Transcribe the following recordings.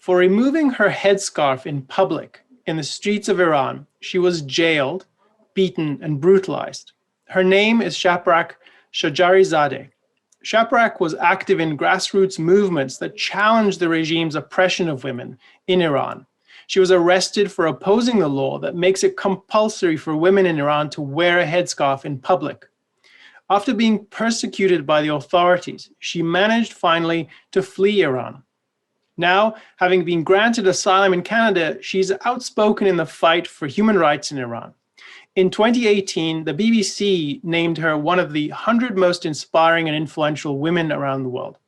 For removing her headscarf in public in the streets of Iran, she was jailed, beaten, and brutalized. Her name is Shaparak Shajarizadeh. Shaparak was active in grassroots movements that challenged the regime's oppression of women in Iran. She was arrested for opposing the law that makes it compulsory for women in Iran to wear a headscarf in public. After being persecuted by the authorities, she managed finally to flee Iran. Now, having been granted asylum in Canada, she's outspoken in the fight for human rights in Iran. In 2018, the BBC named her one of the 100 most inspiring and influential women around the world.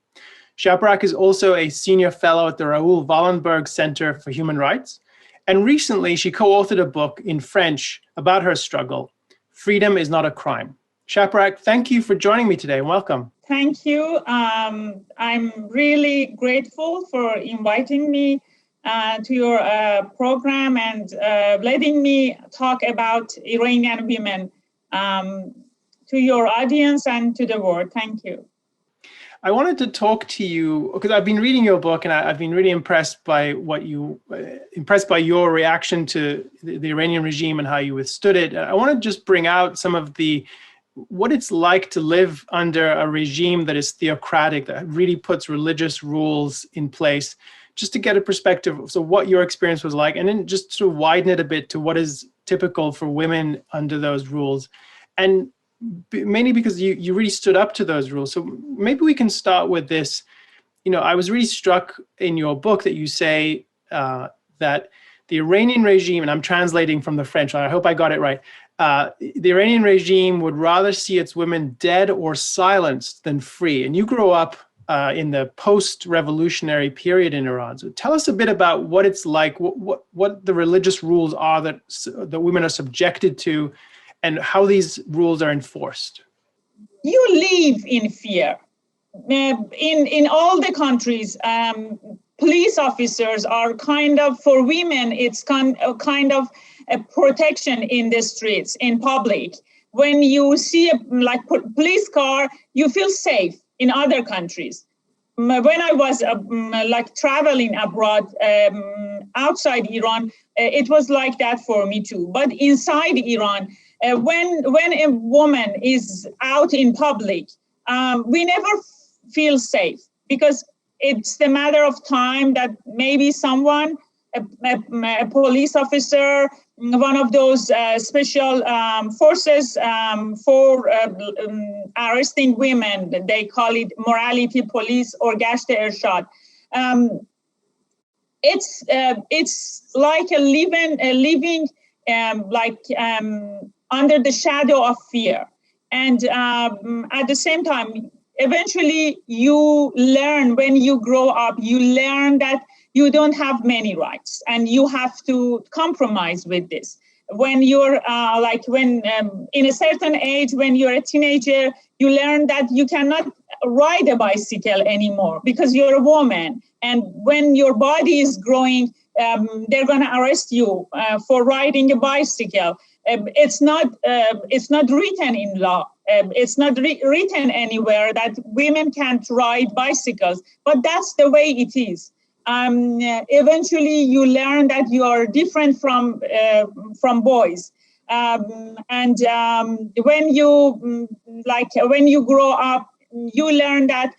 Shaparak is also a senior fellow at the Raoul Wallenberg Center for Human Rights, and recently she co-authored a book in French about her struggle, Freedom is Not a Crime. Shaparak, thank you for joining me today. Welcome. Thank you. I'm really grateful for inviting me to your program and letting me talk about Iranian women to your audience and to the world. Thank you. I wanted to talk to you because I've been reading your book and I've been really impressed by your reaction to the Iranian regime and how you withstood it. I want to just bring out some of what it's like to live under a regime that is theocratic, that really puts religious rules in place, just to get a perspective. So what your experience was like, and then just to widen it a bit to what is typical for women under those rules. And mainly because you really stood up to those rules. So maybe we can start with this. You know, I was really struck in your book that you say that the Iranian regime, and I'm translating from the French, I hope I got it right, the Iranian regime would rather see its women dead or silenced than free. And you grew up in the post-revolutionary period in Iran. So tell us a bit about what it's like, what the religious rules are that women are subjected to, and how these rules are enforced. You live in fear. In all the countries, police officers are kind of, for women, it's kind of a protection in the streets, in public. When you see a police car, you feel safe. In other countries, when I was traveling abroad outside Iran, it was like that for me too. But inside Iran, when a woman is out in public, we never feel safe, because it's the matter of time that maybe someone, a police officer, one of those special forces for arresting women, they call it morality police or gasht irshad. It's like a living under the shadow of fear. And at the same time, eventually you learn, when you grow up, you learn that you don't have many rights and you have to compromise with this. When you're in a certain age, when you're a teenager, you learn that you cannot ride a bicycle anymore because you're a woman. And when your body is growing, they're going to arrest you for riding a bicycle. It's not written in law. It's not written anywhere that women can't ride bicycles, but that's the way it is. Eventually, you learn that you are different from boys, and when you grow up, you learn that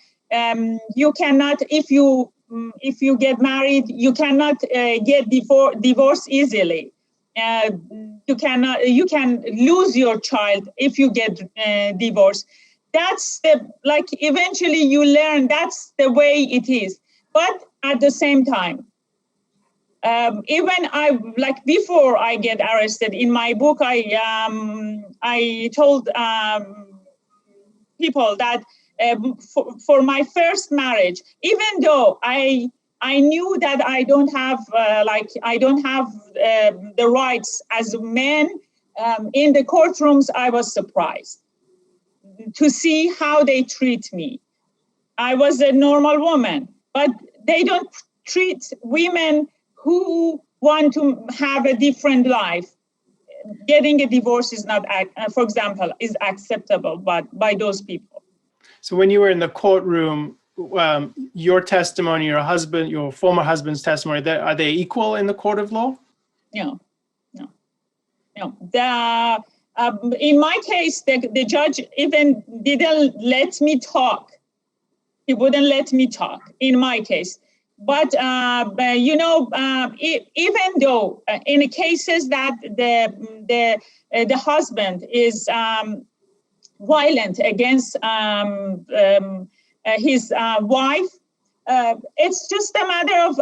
you cannot, if you get married, you cannot get divorced easily. You can lose your child if you get divorced. That's eventually you learn that's the way it is. But at the same time, even before I get arrested, in my book, I told people that for my first marriage, even though I knew that I don't have the rights as men, in the courtrooms, I was surprised to see how they treat me. I was a normal woman, but they don't treat women who want to have a different life. Getting a divorce is not, is acceptable by those people. So when you were in the courtroom, your testimony, your former husband's testimony, are they equal in the court of law? No. In my case, the judge even didn't let me talk. He wouldn't let me talk in my case. But even though in cases that the husband is violent against his wife, it's just a matter of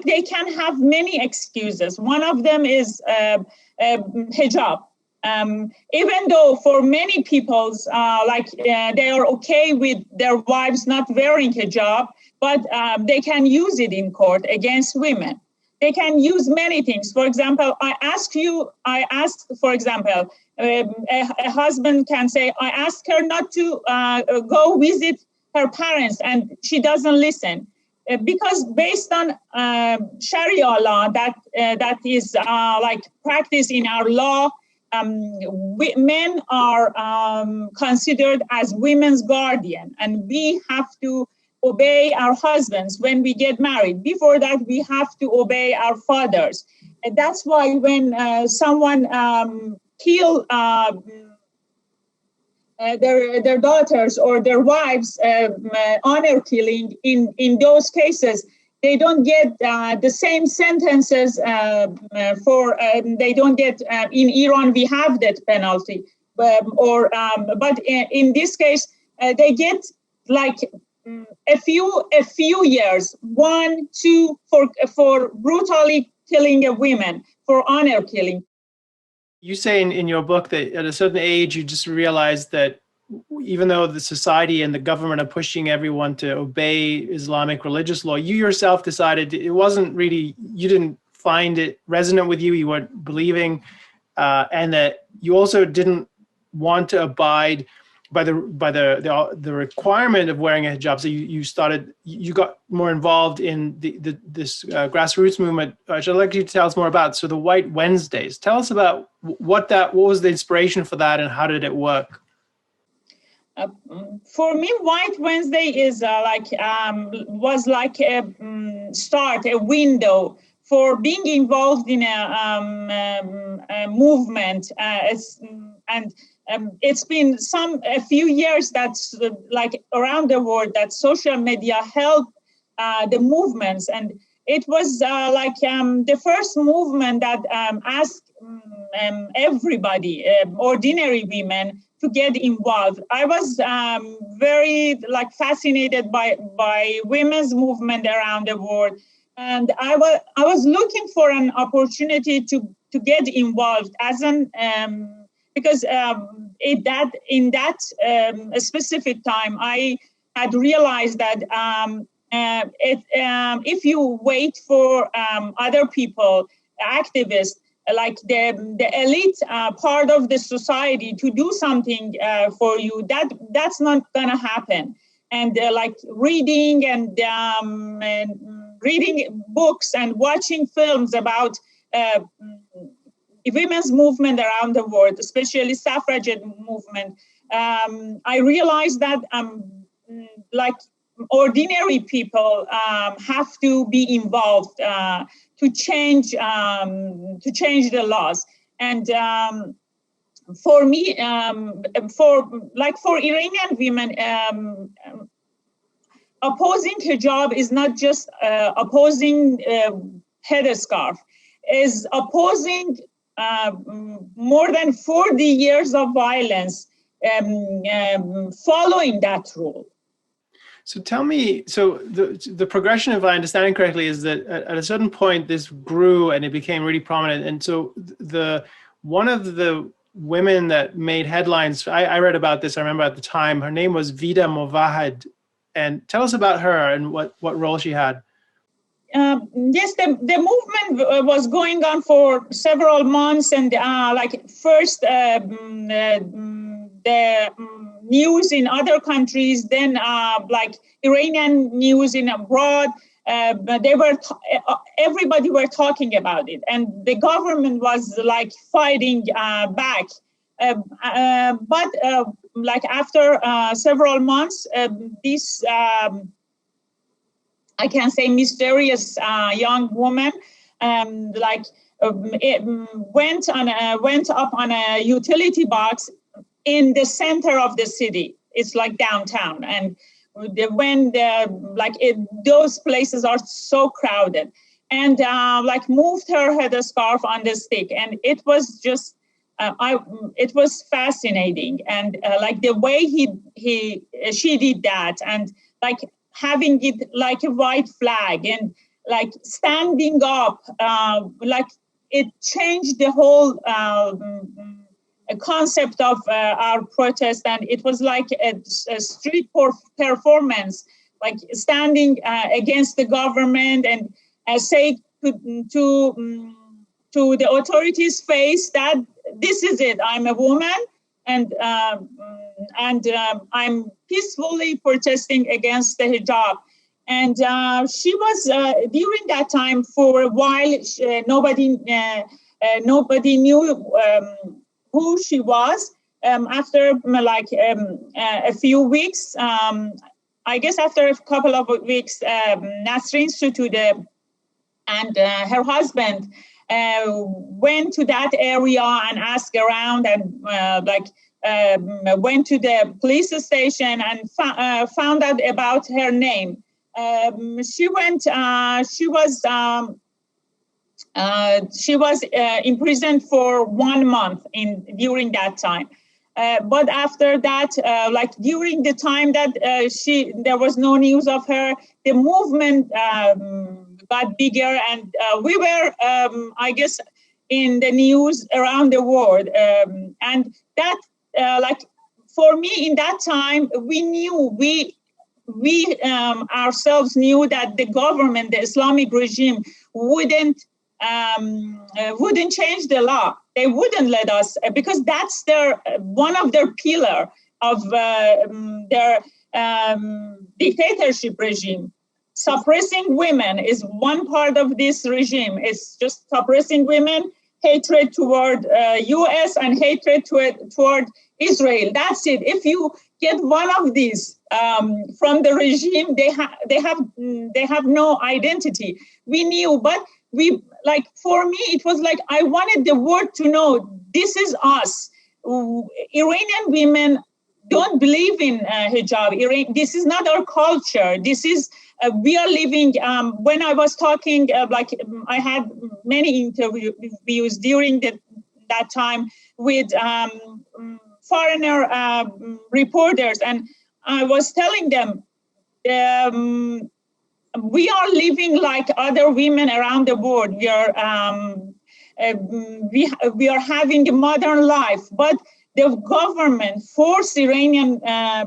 they can have many excuses. One of them is hijab. Even though for many people, they are okay with their wives not wearing hijab, but they can use it in court against women. They can use many things. For example, a husband can say, I asked her not to go visit her parents, and she doesn't listen. Because based on Sharia law, that is practice in our law, men are considered as women's guardian, and we have to obey our husbands when we get married. Before that, we have to obey our fathers. And that's why when someone kill their daughters or their wives, honor killing, in those cases, they don't get the same sentences they don't get, in Iran, we have that penalty. But in this case, they get a few years, 1, 2, for brutally killing a woman, for honor killing. You say in your book that at a certain age, you just realized that even though the society and the government are pushing everyone to obey Islamic religious law, you yourself decided it wasn't really, you didn't find it resonant with you, you weren't believing, and that you also didn't want to abide by the requirement of wearing a hijab. So you got more involved in this grassroots movement, which I'd like you to tell us more about. So the White Wednesdays, tell us about what was the inspiration for that, and how did it work? For me, White Wednesday is was like a window for being involved in a movement, it's been a few years that's around the world that social media helped the movements, and it was the first movement that asked everybody, ordinary women, to get involved. I was very fascinated by women's movement around the world, and I was looking for an opportunity to get involved because in that specific time, I had realized that if you wait for other people, activists, like the elite part of the society, to do something for you, that's not gonna happen. And reading and reading books and watching films about women's movement around the world, especially suffragette movement, I realized that ordinary people have to be involved to change the laws. And for me, for Iranian women, opposing hijab is not just opposing headscarf, is opposing more than 40 years of violence following that rule. So tell me, so the progression, if I understand it correctly, is that at a certain point this grew and it became really prominent. And so one of the women that made headlines, I read about this, I remember at the time, her name was Vida Movahed. And tell us about her and what role she had. Yes, the movement was going on for several months, and first the news in other countries, then Iranian news in abroad. Everybody were talking about it, and the government was fighting back. But after several months, this I can say, mysterious young woman, went up on a utility box in the center of the city. It's like downtown, and those places are so crowded, and moved her headscarf on the stick, and it was just it was fascinating, and the way she did that, and having it like a white flag, and standing up, it changed the whole concept of our protest, and it was like a street performance, standing against the government, and say to the authorities' face that this is it. I'm a woman, and I'm peacefully protesting against the hijab. And she was during that time, for a while, nobody knew who she was. After a few weeks, I guess after a couple of weeks, Nasrin Sotoudeh and her husband went to that area and asked around, and went to the police station and found out about her name. She was imprisoned for 1 month during that time. But after that, during the time that there was no news of her, the movement got bigger, and we were, I guess, in the news around the world. And that, for me, in that time, we ourselves knew that the government, the Islamic regime, wouldn't change the law. They wouldn't let us, because that's one of their pillar of their dictatorship regime. Suppressing women is one part of this regime. It's just suppressing women, hatred toward U.S. and hatred toward Israel. That's it. If you get one of these from the regime, they have no identity. We knew, but for me, it was I wanted the world to know this is us. Iranian women don't believe in hijab. This is not our culture. This is we are living. When I was talking, I had many interviews during that time with foreigner reporters, and I was telling them. We are living like other women around the world. We are having a modern life, but the government forced Iranian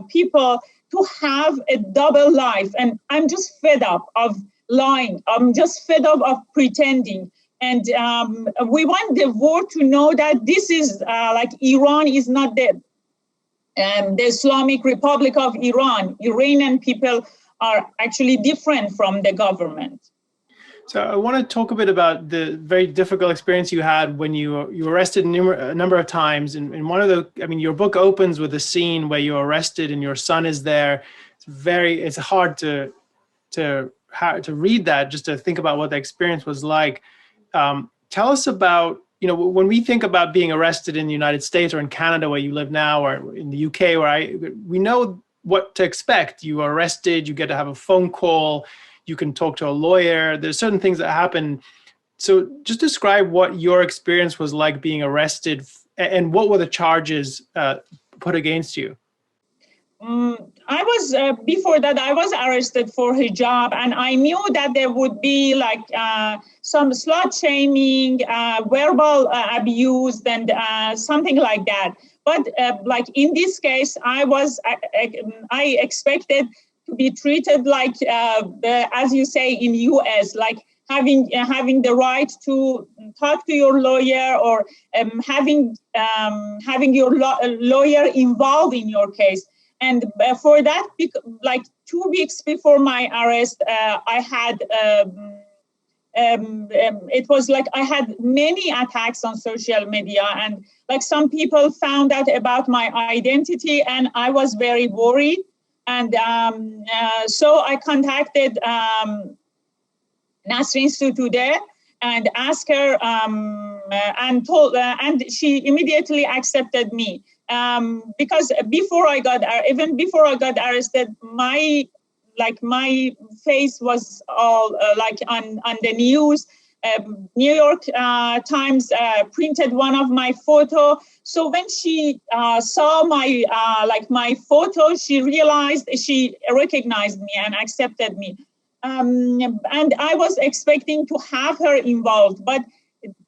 people to have a double life, and I'm just fed up of lying. I'm just fed up of pretending, and we want the world to know that this is Iran is not the Islamic Republic of Iran. Iranian people are actually different from the government. So I want to talk a bit about the very difficult experience you had when you were arrested a number of times. And one of your book opens with a scene where you're arrested and your son is there. It's hard to read that, just to think about what the experience was like. Tell us about, when we think about being arrested in the United States or in Canada, where you live now, or in the UK, we know what to expect. You are arrested, you get to have a phone call, you can talk to a lawyer. There's certain things that happen. So just describe what your experience was like being arrested, and what were the charges put against you? Before that, I was arrested for hijab, and I knew that there would be some slut shaming, verbal abuse, and something like that. But in this case, I expected to be treated as you say in US, having the right to talk to your lawyer, or having your lawyer involved in your case. And for that, 2 weeks before my arrest, I had it was I had many attacks on social media, and some people found out about my identity, and I was very worried. And so I contacted Nasrin Sotoudeh and asked her, and she immediately accepted me. Because before I got arrested, my face was all like on the news. New York Times printed one of my photo. So when she saw my photo, she recognized me and accepted me. And I was expecting to have her involved, but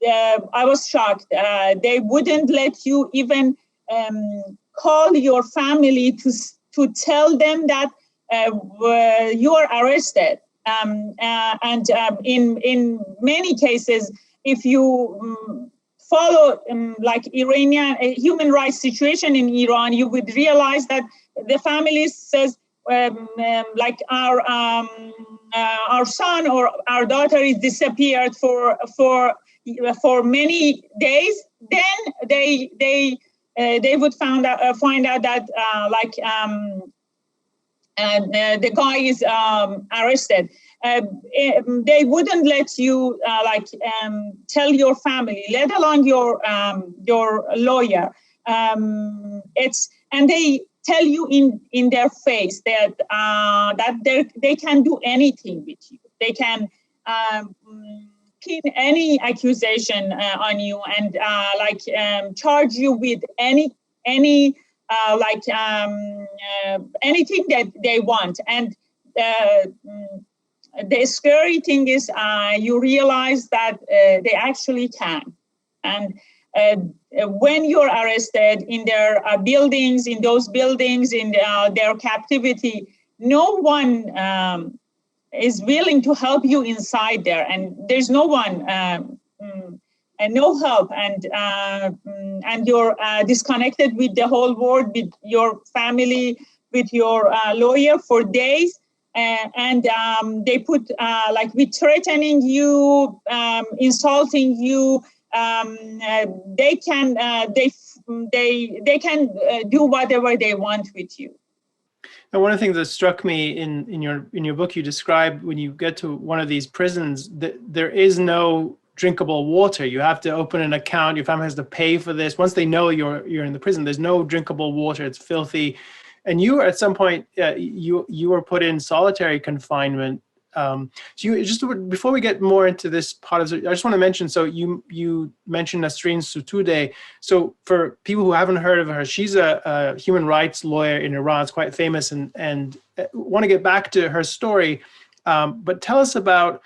I was shocked. They wouldn't let you even call your family to tell them that you are arrested. In many cases, if you follow like Iranian human rights situation in Iran, you would realize that the family says like our son or our daughter is disappeared for many days. Then they would find out that the guy is arrested. They wouldn't let you tell your family, let alone your lawyer. And they tell you in their face that they can do anything with you. They can pin any accusation on you and charge you with anything that they want. And the scary thing is you realize that they actually can. And when you're arrested in their buildings, in their captivity, no one is willing to help you inside there. And there's no one and no help, and you're disconnected with the whole world, with your family, with your lawyer for days, and they put with threatening you, insulting you. They can do whatever they want with you. And one of the things that struck me in your book, you described when you get to one of these prisons that there is no drinkable water. You have to open an account. Your family has to pay for this. Once they know you're in the prison, there's no drinkable water. It's filthy. And you, at some point, you were put in solitary confinement. So you just, before we get more into this part of it, I just want to mention, so you mentioned Nasrin Sotoudeh. So for people who haven't heard of her, she's a human rights lawyer in Iran. It's quite famous, and want to get back to her story. But tell us about,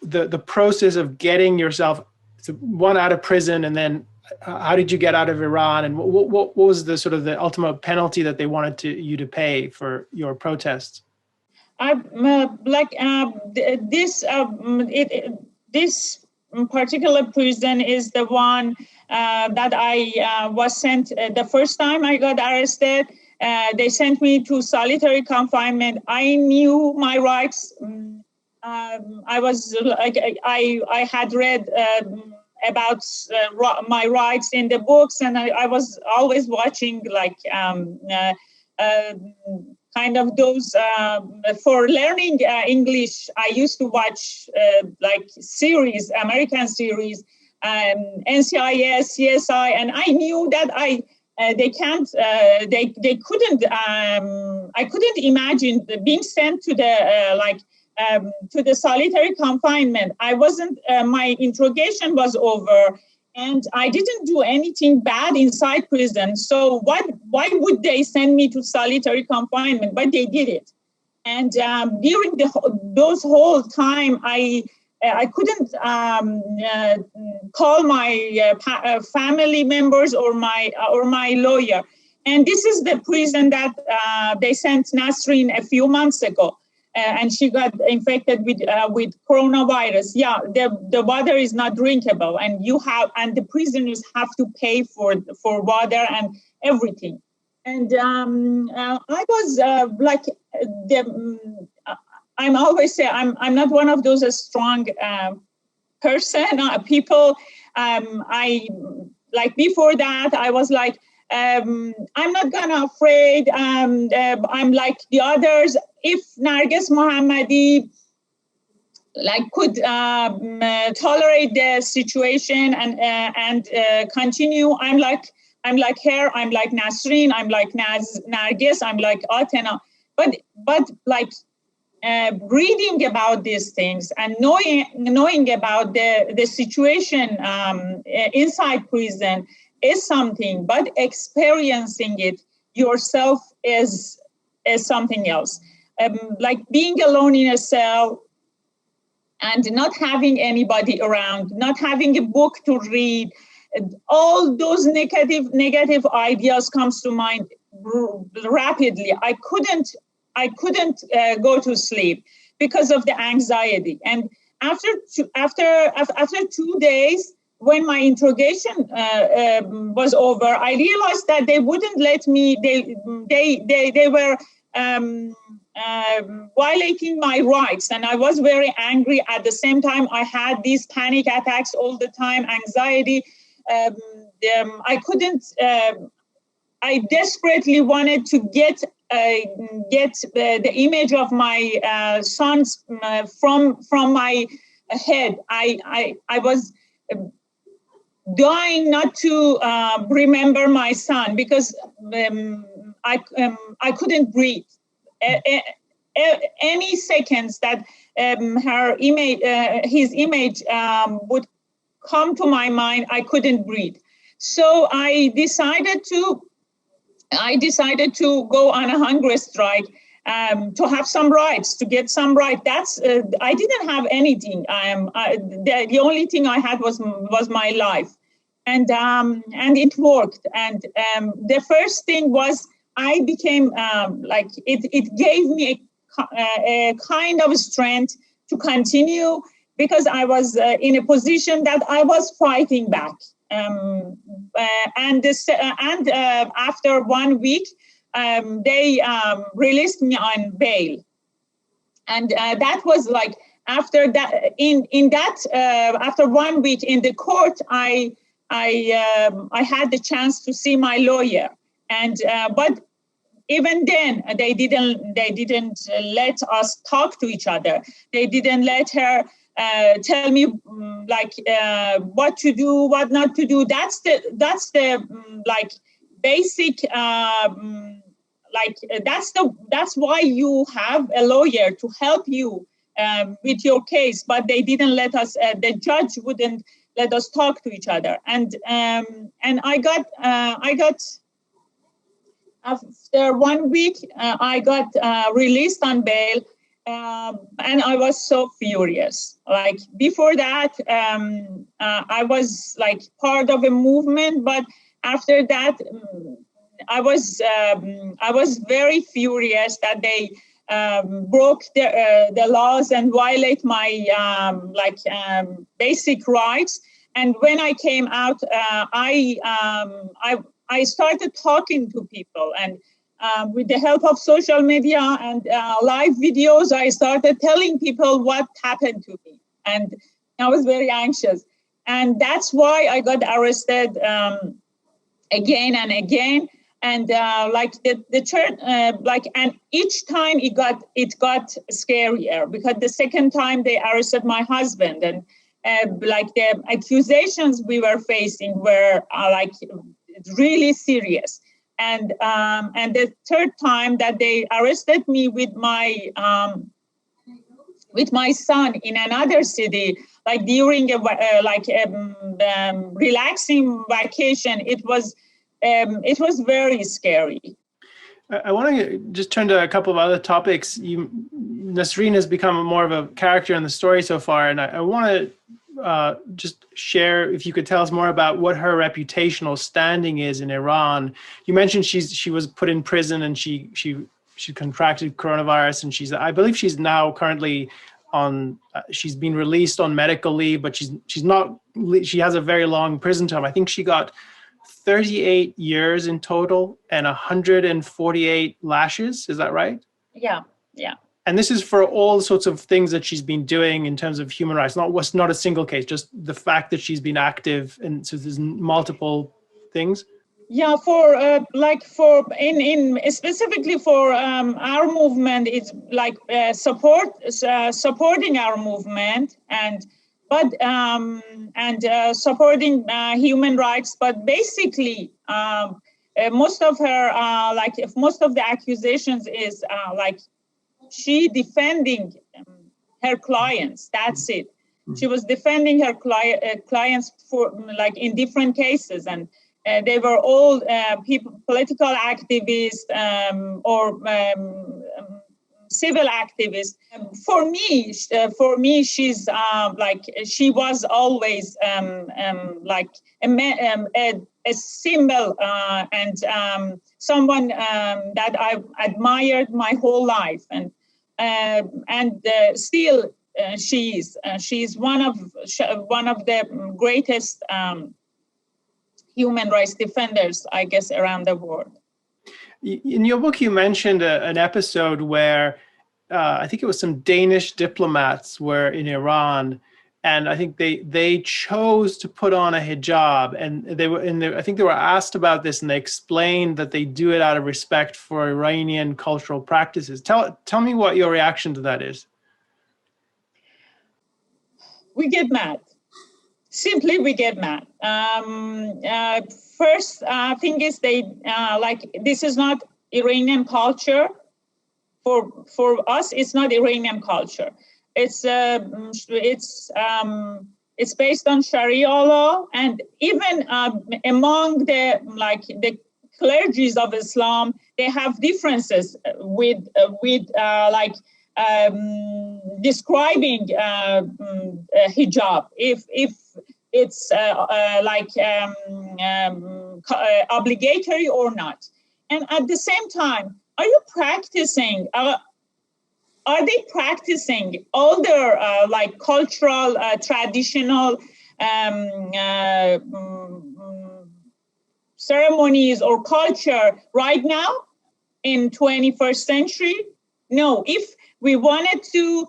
the process of getting yourself out of prison, and then how did you get out of Iran, and what was the sort of the ultimate penalty that they wanted you to pay for your protests? This particular prison is the one that I was sent the first time I got arrested. They sent me to solitary confinement. I knew my rights. I was I had read about my rights in the books, and I was always watching kind of those for learning English. I used to watch series, American series, NCIS, CSI, and I knew that they couldn't. I couldn't imagine being sent to the solitary confinement. I wasn't. My interrogation was over, and I didn't do anything bad inside prison. So why would they send me to solitary confinement? But they did it. And during those whole time, I couldn't call my family members or my lawyer. And this is the prison that they sent Nasrin a few months ago. And she got infected with coronavirus. Yeah, the water is not drinkable, and the prisoners have to pay for water and everything. And I was I'm always say I'm not one of those strong people. I before that I was I'm not gonna afraid. I'm like the others. If Narges Mohammadi could tolerate the situation and continue, I'm like her. I'm like Nasrin. I'm like Narges. I'm like Atena. But reading about these things and knowing about the situation inside prison is something, but experiencing it yourself is something else. Like being alone in a cell and not having anybody around, not having a book to read, all those negative ideas comes to mind rapidly. I couldn't go to sleep because of the anxiety. And after 2 days, when my interrogation was over, I realized that they wouldn't let me. They were violating my rights, and I was very angry. At the same time, I had these panic attacks all the time, anxiety. I couldn't. I desperately wanted to get the image of my sons from my head. I was dying not to remember my son because I couldn't breathe. Any seconds that his image would come to my mind, I couldn't breathe. So I decided to go on a hunger strike to have some rights, to get some right. That's I didn't have anything. The only thing I had was my life, and it worked. And the first thing was I became it gave me a kind of strength to continue because I was in a position that I was fighting back. And after 1 week, they released me on bail, and that was like after that. After 1 week in the court, I had the chance to see my lawyer, and but even then they didn't let us talk to each other. They didn't let her tell me what to do, what not to do. That's the basic that's why you have a lawyer to help you with your case. But they didn't let us. The judge wouldn't let us talk to each other. And I got after 1 week I got released on bail. And I was so furious. Like before that, I was like part of a movement, but after that, I was very furious that they broke the laws and violate my basic rights. And when I came out, I started talking to people, and with the help of social media and live videos, I started telling people what happened to me. And I was very anxious. And that's why I got arrested again and again. And the church, and each time it got scarier, because the second time they arrested my husband, and the accusations we were facing were really serious. And the third time that they arrested me with my son in another city, like during a relaxing vacation, it was very scary. I want to just turn to a couple of other topics. Nasrin has become more of a character in the story so far, and I want to just share, if you could tell us more about what her reputational standing is in Iran. You mentioned she was put in prison and she contracted coronavirus, and I believe she's now currently on. She's been released on medical leave, but she has a very long prison term. I think she got 38 years in total and 148 lashes. Is that right? Yeah. And this is for all sorts of things that she's been doing in terms of human rights. Not a single case, just the fact that she's been active, and so there's multiple things. Yeah, for like for in specifically for our movement, it's like supporting our movement and supporting human rights. But basically, most of her like if most of the accusations is like she defending her clients. That's it. She was defending her clients for like in different cases, and they were all people, political activists or civil activists. For me, she's like she was always like a symbol and someone that I admired my whole life, and still she's one of the greatest human rights defenders, I guess, around the world. In your book, you mentioned an episode where I think it was some Danish diplomats were in Iran, and I think they chose to put on a hijab, and they were I think they were asked about this, and they explained that they do it out of respect for Iranian cultural practices. Tell me what your reaction to that is. We get mad. Simply, we get mad. First thing is they like this is not Iranian culture. For us, it's not Iranian culture. It's based on Sharia law, and even among the clergies of Islam, they have differences with describing hijab. If it's obligatory or not, and at the same time, are you practicing? Are they practicing all their like cultural, traditional ceremonies or culture right now in 21st century? No. If we wanted to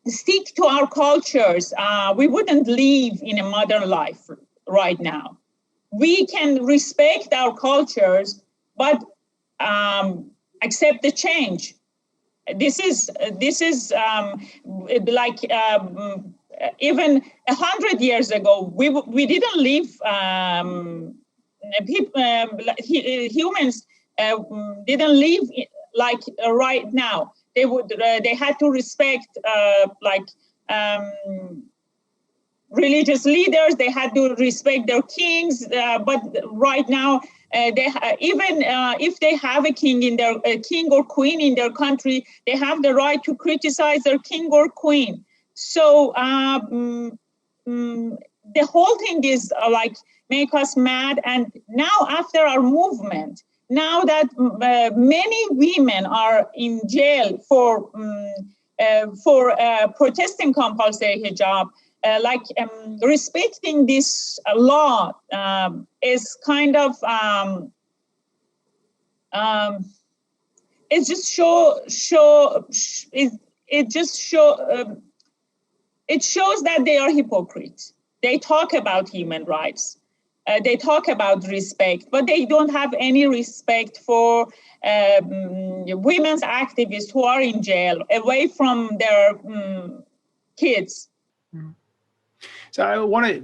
stick to our cultures, we wouldn't live in a modern life right now. We can respect our cultures, but accept the change. This is like even 100 years ago, we didn't live. Humans didn't live like right now. They had to respect religious leaders. They had to respect their kings. But right now, even if they have a king king or queen in their country, they have the right to criticize their king or queen. So the whole thing is like make us mad. And now, after our movement, now that many women are in jail for protesting compulsory hijab, respecting this law is kind of it shows that they are hypocrites. They talk about human rights, they talk about respect, but they don't have any respect for women's activists who are in jail, away from their kids. So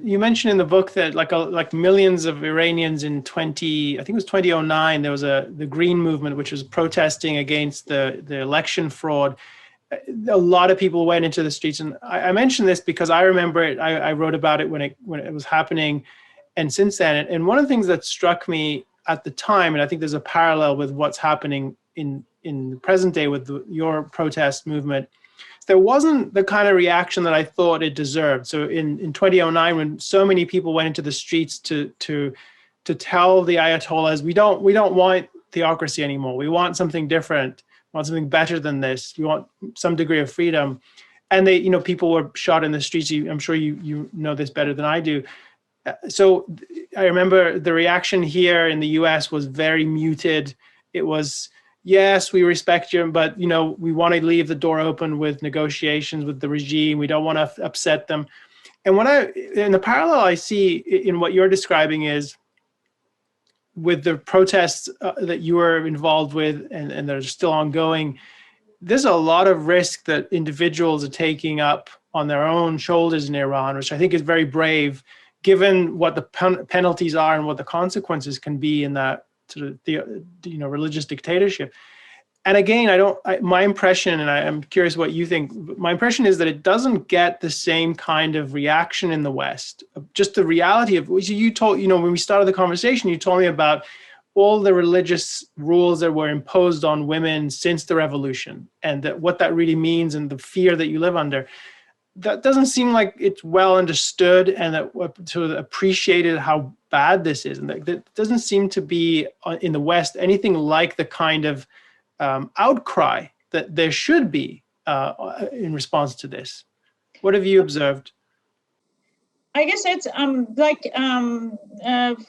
you mentioned in the book that like millions of Iranians in I think it was 2009, there was the Green Movement, which was protesting against the election fraud. A lot of people went into the streets, and I mentioned this because I remember it. I wrote about it when it was happening, and since then. And one of the things that struck me at the time, and I think there's a parallel with what's happening in the present day with your protest movement, there wasn't the kind of reaction that I thought it deserved. So in 2009, when so many people went into the streets to tell the Ayatollahs, we don't want theocracy anymore. We want something different. We want something better than this. We want some degree of freedom. And people were shot in the streets. I'm sure you know this better than I do. So I remember the reaction here in the US was very muted. It was, yes, we respect you, but we want to leave the door open with negotiations with the regime. We don't want to upset them. And in the parallel I see in what you're describing is with the protests that you were involved with and that are still ongoing, there's a lot of risk that individuals are taking up on their own shoulders in Iran, which I think is very brave, given what the penalties are and what the consequences can be in that sort of religious dictatorship. And again, my impression, and I'm curious what you think, my impression is that it doesn't get the same kind of reaction in the West. Just the reality of, you told, when we started the conversation, you told me about all the religious rules that were imposed on women since the revolution, and that what that really means and the fear that you live under. That doesn't seem like it's well understood and that sort of appreciated how bad this is. And that doesn't seem to be in the West anything like the kind of outcry that there should be in response to this. What have you observed? I guess it's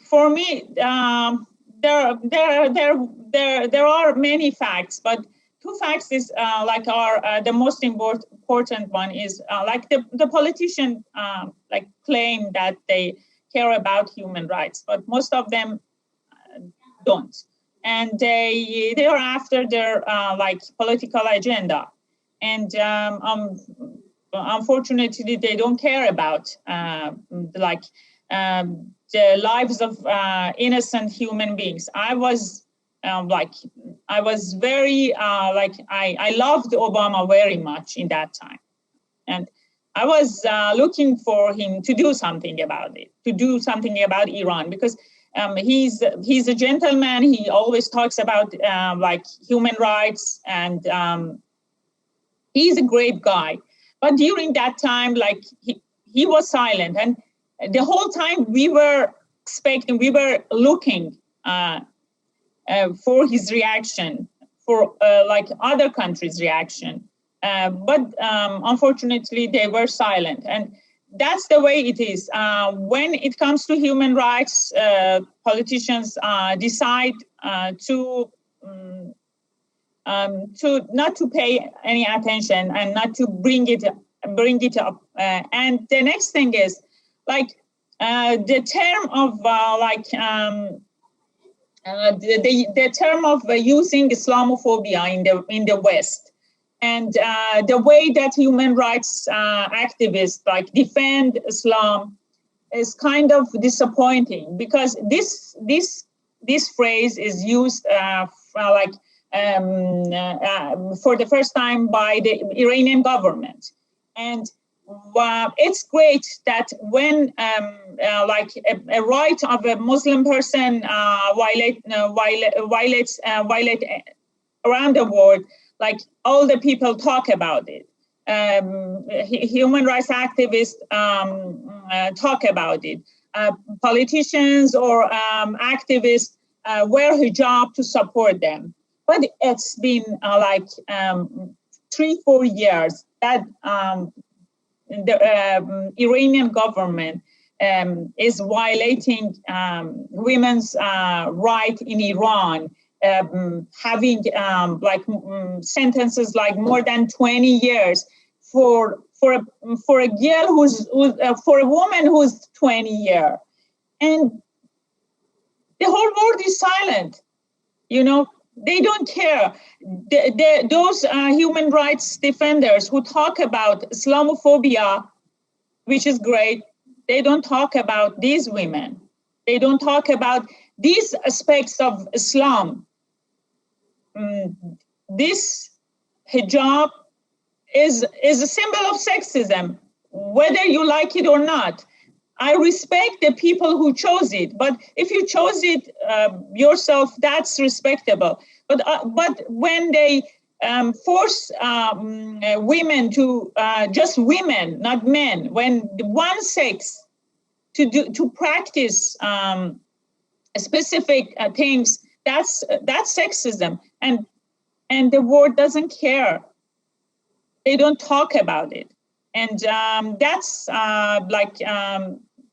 for me, there are many facts, but two facts is are the most important one is the politician claim that they care about human rights, but most of them don't, and they are after their political agenda, and unfortunately they don't care about the lives of innocent human beings. I was very I loved Obama very much in that time, and I was looking for him to do something about it, to do something about Iran, because he's a gentleman. He always talks about human rights, and he's a great guy. But during that time, he was silent, and the whole time we were looking for his reaction, for other countries' reaction. But unfortunately, they were silent. And that's the way it is. When it comes to human rights, politicians decide to not to pay any attention and not to bring it up. And the next thing is the term of the term of using Islamophobia in the West, and the way that human rights activists defend Islam is kind of disappointing, because this phrase is used for the first time by the Iranian government. And it's great that when a right of a Muslim person violates around the world, all the people talk about it. Human rights activists talk about it. Politicians or activists wear hijab to support them. But it's been 3-4 years that the Iranian government is violating women's right in Iran, having sentences more than 20 years for a girl for a woman who's 20 years, and the whole world is silent. They don't care. Those human rights defenders who talk about Islamophobia, which is great, they don't talk about these women. They don't talk about these aspects of Islam. This hijab is a symbol of sexism, whether you like it or not. I respect the people who chose it, but if you chose it yourself, that's respectable. But when they force women to just women, not men, when one sex to practice specific things, that's sexism, and the world doesn't care. They don't talk about it, and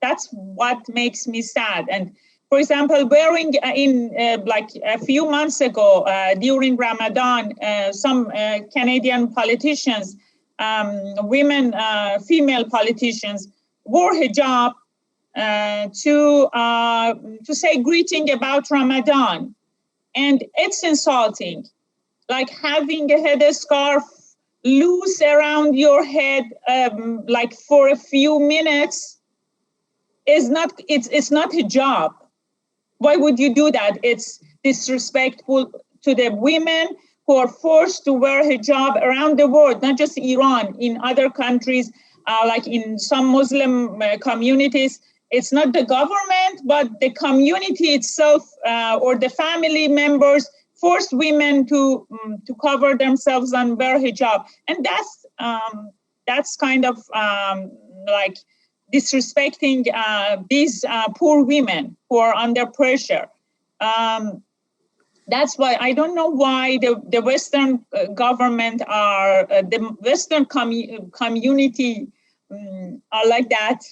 that's what makes me sad. And for example, wearing a few months ago during Ramadan, some Canadian politicians, female politicians, wore hijab to say greeting about Ramadan, and it's insulting. Like having a headscarf loose around your head, like for a few minutes, it's not hijab. Why would you do that? It's disrespectful to the women who are forced to wear hijab around the world, not just Iran, in other countries, like in some Muslim communities. It's not the government, but the community itself or the family members force women to cover themselves and wear hijab. And that's kind of like disrespecting these poor women who are under pressure. That's why I don't know why the Western government are, the Western community are like that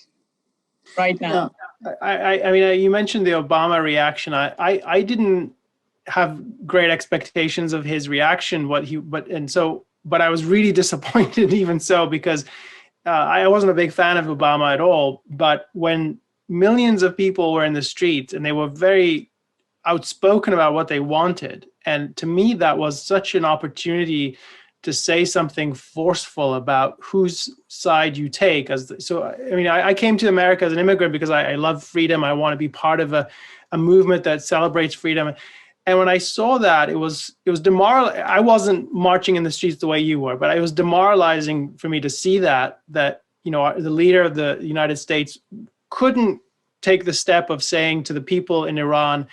right now. Yeah. I mean, you mentioned the Obama reaction. I didn't have great expectations of his reaction. But I was really disappointed even so, because I wasn't a big fan of Obama at all. But when millions of people were in the streets and they were very outspoken about what they wanted, and to me that was such an opportunity to say something forceful about whose side you take. I came to America as an immigrant because I love freedom. I want to be part of a movement that celebrates freedom. And when I saw that, it was demoralizing. I wasn't marching in the streets the way you were, but it was demoralizing for me to see that the leader of the United States couldn't take the step of saying to the people in Iran,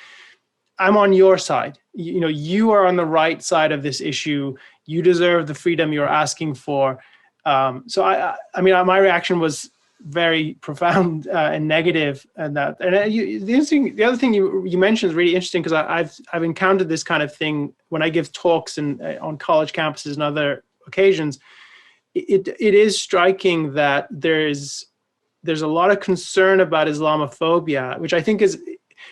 I'm on your side. You are on the right side of this issue. You deserve the freedom you're asking for. So my reaction was very profound and negative. And the other thing you mentioned is really interesting, because I've encountered this kind of thing when I give talks and on college campuses and other occasions. It is striking that there's a lot of concern about Islamophobia, which I think is.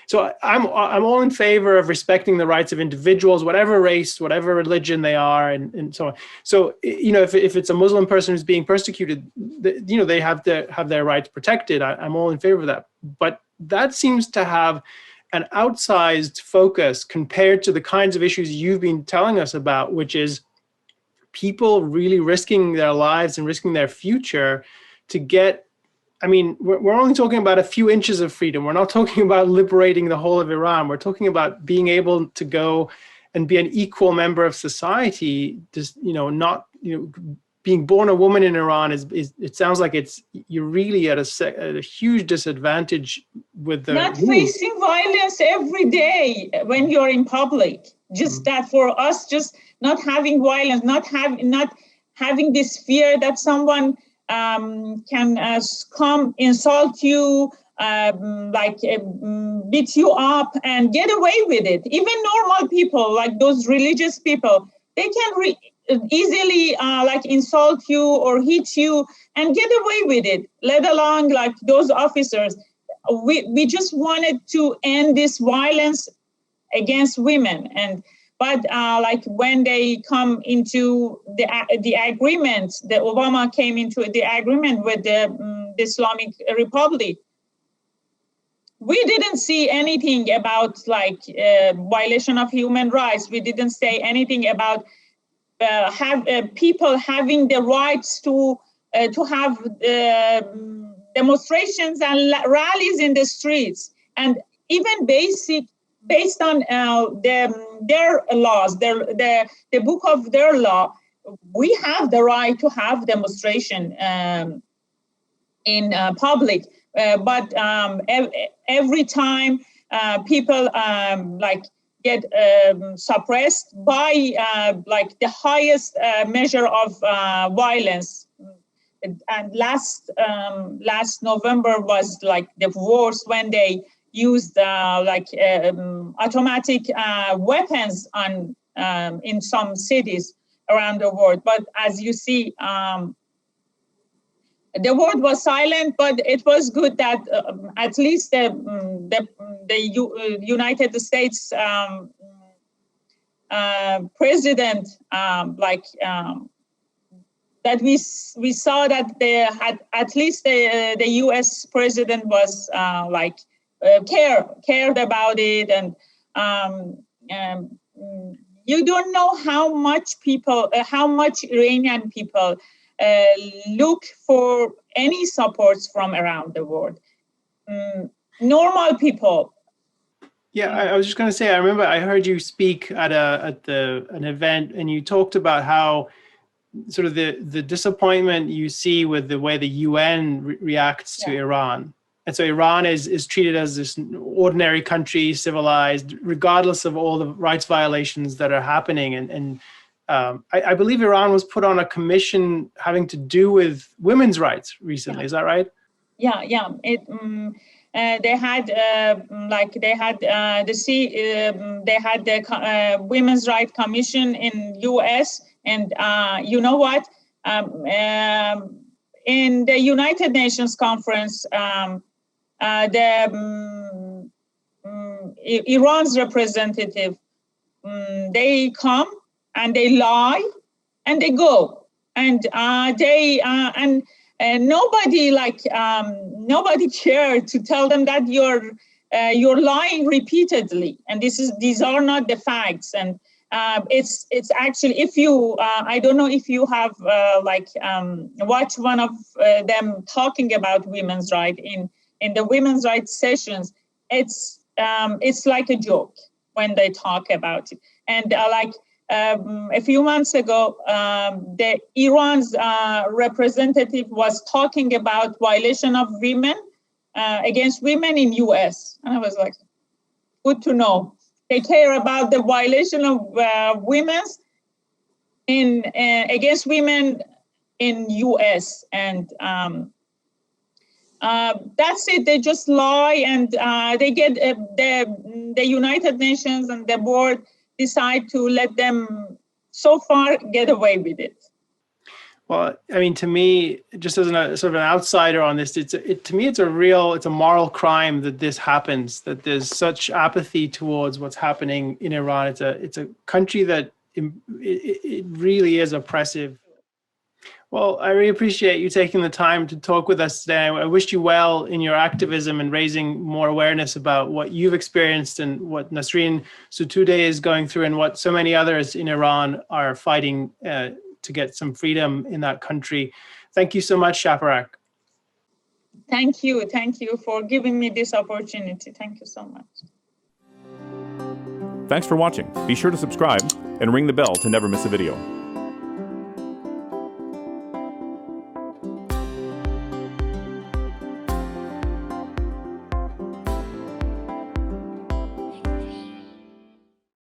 So I'm all in favor of respecting the rights of individuals, whatever race, whatever religion they are, and so on. So if it's a Muslim person who's being persecuted, they have to have their rights protected. I'm all in favor of that. But that seems to have an outsized focus compared to the kinds of issues you've been telling us about, which is people really risking their lives and risking their future to get. I mean, we're only talking about a few inches of freedom. We're not talking about liberating the whole of Iran. We're talking about being able to go and be an equal member of society. Just, being born a woman in Iran is it sounds like you're really at a huge disadvantage with the not facing violence every day when you're in public. Just that for us, just not having violence, not having this fear that someone can come insult you, beat you up and get away with it. Even normal people, like those religious people, they can easily insult you or hit you and get away with it, let alone like those officers. We just wanted to end this violence against women. But when they come into the agreement, the Obama came into the agreement with the Islamic Republic, we didn't see anything about violation of human rights. We didn't say anything about people having the rights to have demonstrations and rallies in the streets, and even based on their laws, the book of their law, we have the right to have demonstration in public. But every time people get suppressed by the highest measure of violence. And last November was the worst, when they used automatic weapons in some cities around the world. But as you see, the world was silent, but it was good that at least the United States president that we saw that they had, at least the U.S. president was cared about it, and you don't know how much Iranian people look for any supports from around the world. Normal people. Yeah, I was just going to say, I remember I heard you speak at an event, and you talked about how sort of the disappointment you see with the way the UN reacts to Iran. And so Iran is treated as this ordinary country, civilized, regardless of all the rights violations that are happening. And I believe Iran was put on a commission having to do with women's rights recently. Is that right? Yeah. They had the Women's Rights Commission in U.S. and you know what? In the United Nations conference, Iran's representative, they come and they lie and they go, and nobody cared to tell them that you're lying repeatedly, and these are not the facts. And it's actually, if you I don't know if you have watched one of them talking about women's rights in the women's rights sessions. It's like a joke when they talk about it. And a few months ago, the Iran's representative was talking about violation of women against women in U.S. And I was like, good to know. They care about the violation of women's against women in U.S. And that's it. They just lie, and they get the United Nations and the board decide to let them so far get away with it. Well, I mean, to me, just as sort of an outsider on this, it's a moral crime that this happens, that there's such apathy towards what's happening in Iran. It's a country that it really is oppressive. Well, I really appreciate you taking the time to talk with us today. I wish you well in your activism and raising more awareness about what you've experienced and what Nasrin Sotoudeh is going through, and what so many others in Iran are fighting to get some freedom in that country. Thank you so much, Shaparak. Thank you for giving me this opportunity. Thank you so much. Thanks for watching. Be sure to subscribe and ring the bell to never miss a video.